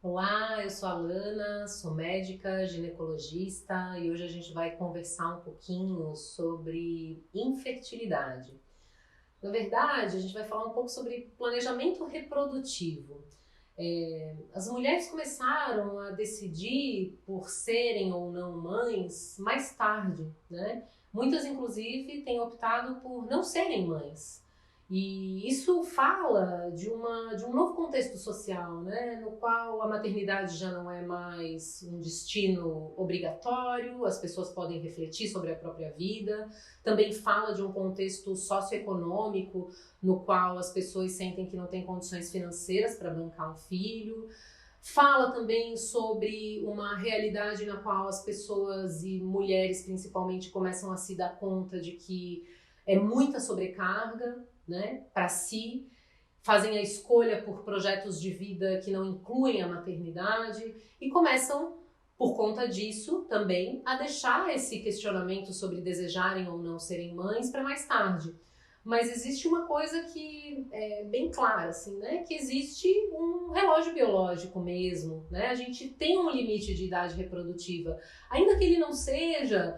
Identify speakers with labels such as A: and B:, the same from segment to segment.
A: Olá, eu sou a Lana, sou médica, ginecologista e hoje a gente vai conversar um pouquinho sobre infertilidade. Na verdade, a gente vai falar um pouco sobre planejamento reprodutivo. As mulheres começaram a decidir por serem ou não mães mais tarde, né? Muitas, inclusive, têm optado por não serem mães. E isso fala de um novo contexto social, né? No qual a maternidade já não é mais um destino obrigatório, as pessoas podem refletir sobre a própria vida. Também fala de um contexto socioeconômico no qual as pessoas sentem que não têm condições financeiras para bancar um filho. Fala também sobre uma realidade na qual as pessoas e mulheres principalmente começam a se dar conta de que é muita sobrecarga, né, para si, fazem a escolha por projetos de vida que não incluem a maternidade e começam, por conta disso, também a deixar esse questionamento sobre desejarem ou não serem mães para mais tarde. Mas existe uma coisa que é bem clara, assim, né? Que existe um relógio biológico mesmo, né? A gente tem um limite de idade reprodutiva, ainda que ele não seja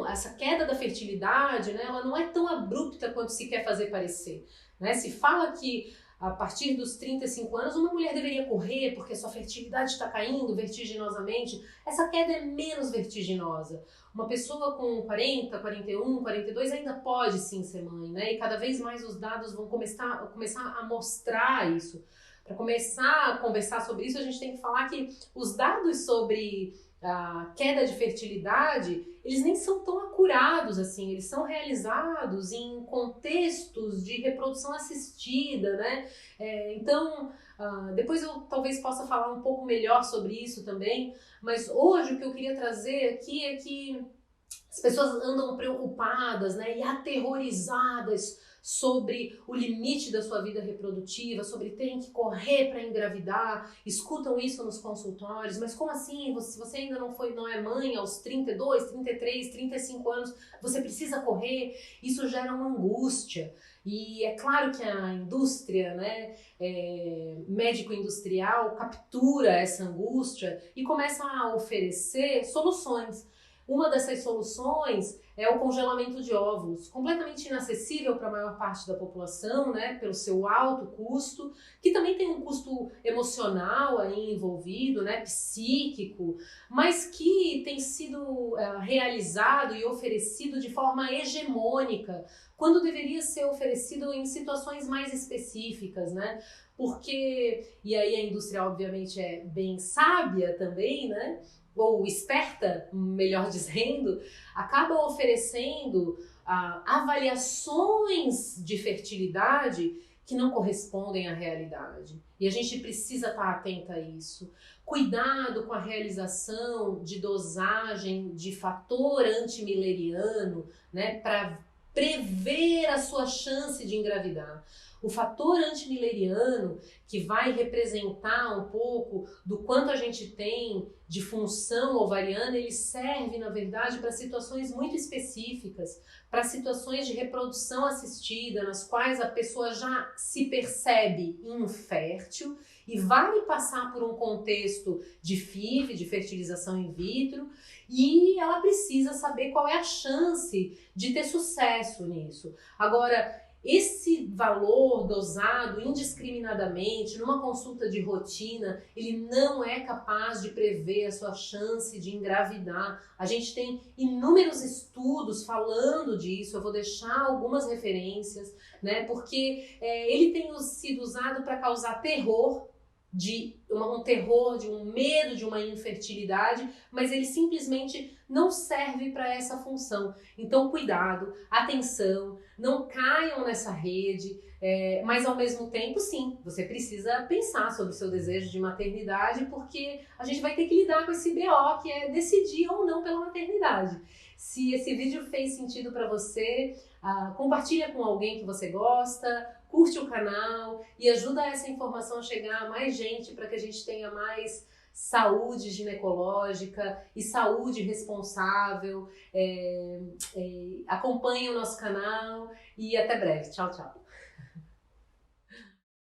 A: essa queda da fertilidade, né, ela não é tão abrupta quanto se quer fazer parecer. Né? Se fala que a partir dos 35 anos uma mulher deveria correr porque sua fertilidade está caindo vertiginosamente. Essa queda é menos vertiginosa. Uma pessoa com 40, 41, 42 ainda pode sim ser mãe, né? E cada vez mais os dados vão começar a mostrar isso. Para começar a conversar sobre isso, a gente tem que falar que os dados sobre a queda de fertilidade, eles nem são tão acurados assim, eles são realizados em contextos de reprodução assistida, né? Então, depois eu talvez possa falar um pouco melhor sobre isso também, mas hoje o que eu queria trazer aqui é que as pessoas andam preocupadas, né, e aterrorizadas sobre o limite da sua vida reprodutiva, sobre terem que correr para engravidar, escutam isso nos consultórios, mas como assim? Se você ainda não é mãe aos 32, 33, 35 anos, você precisa correr? Isso gera uma angústia. E é claro que a indústria, né, médico-industrial captura essa angústia e começa a oferecer soluções. Uma dessas soluções é o congelamento de óvulos, completamente inacessível para a maior parte da população, né, pelo seu alto custo, que também tem um custo emocional aí envolvido, né, psíquico, mas que tem sido realizado e oferecido de forma hegemônica, quando deveria ser oferecido em situações mais específicas, né? Porque, e aí a indústria obviamente é bem sábia também, né? Ou esperta, melhor dizendo, acaba oferecendo avaliações de fertilidade que não correspondem à realidade. E a gente precisa estar atenta a isso. Cuidado com a realização de dosagem de fator antimileriano, né, para prever a sua chance de engravidar. O fator antimileriano, que vai representar um pouco do quanto a gente tem de função ovariana, ele serve, na verdade, para situações muito específicas, para situações de reprodução assistida, nas quais a pessoa já se percebe infértil e vai passar por um contexto de FIV, de fertilização in vitro, e ela precisa saber qual é a chance de ter sucesso nisso. Agora, esse valor dosado indiscriminadamente numa consulta de rotina, ele não é capaz de prever a sua chance de engravidar. A gente tem inúmeros estudos falando disso, eu vou deixar algumas referências, né? Porque ele tem sido usado para causar terror, um terror, de um medo de uma infertilidade, mas ele simplesmente não serve para essa função. Então, cuidado, atenção, não caiam nessa rede, mas ao mesmo tempo, sim, você precisa pensar sobre o seu desejo de maternidade, porque a gente vai ter que lidar com esse BO, que é decidir ou não pela maternidade. Se esse vídeo fez sentido para você, compartilha com alguém que você gosta, curte o canal e ajuda essa informação a chegar a mais gente para que a gente tenha mais saúde ginecológica e saúde responsável. Acompanhe o nosso canal e até breve. Tchau, tchau.